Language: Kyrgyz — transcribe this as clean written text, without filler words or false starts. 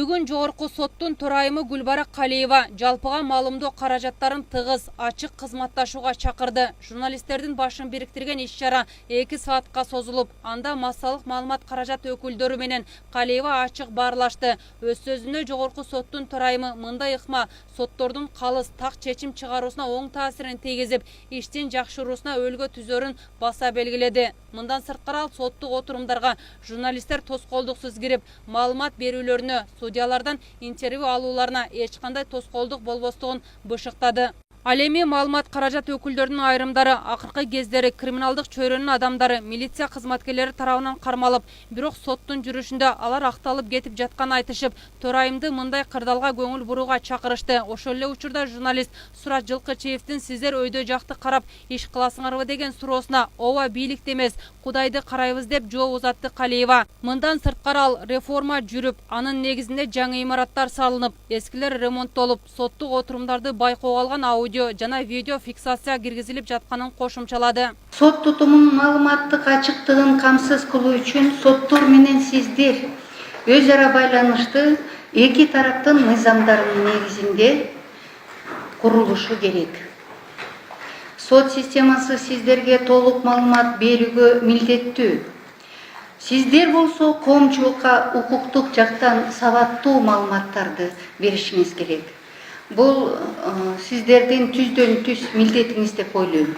Бүгін жогорку соттун төрайымы Гүлбара Калиева жалпыга маалымдоо каражаттарын тыгыз, ачык кызматташууга чакырды. Журналисттердин башын бириктирген иш-чара 2 саатка созулуп, анда массалык маалымат каражат өкүлдөрү менен Калиева ачык баарлашты. Өз сөзүндө жогорку соттун төрайымы мындай ыкма соттордун калыс так чечим чыгаруусуна оң таасирин тийгизип, иштин жакшыруусуна өлгө түзөрүн баса белгиледи. Мындан сырткары ал соттук отурумдарга журналисттер тоскоолдуксуз кирип, маалымат берүүлөрүнө, судьялардан интервью алууларына эч кандай тоскоолдук болбостугун бышыктады. Ал эми маалымат каражат өкүлдөрүнүн айрымдары акыркы кездери криминалдык чөйрөнүн адамдары милиция кызматкерлери тарабынан кармалып, бирок соттун жүрүшүндө алар акталып кетип жатканын айтышып, төрайымды мындай кырдаалга көңүл бурууга чакырышты. Ошол эле учурда журналист Сурат Жылкычиевдин сиздер өйдө жакты карап иш кыласыңарбы деген суроосуна ооба бийликти эмес, Кудайды карайбыз деп жооп узатты Калиева. Мындан сырткары ал реформа жүрүп, анын негизинде жаңы имараттар салынып, эскилер ремонттолуп, соттук отурумдарды байкоого алган аудио жана видео фиксация киргизилип жатканын кошумчалады. Сот тутумунун маалыматтык ачыктыгын камсыз кылуу үчүн соттор менен сиздер өз ара байланышты эки тараптын мыйзамдарынын негизинде курулушу керек. Сот системасы сиздерге толук маалымат берүүгө милдеттүү. Сиздер болсо коомчулукка укуктук жактан сабаттуу маалыматтарды беришиңиз керек. Бул сиздердин түздөн түз милдетиңиз деп ойлойм.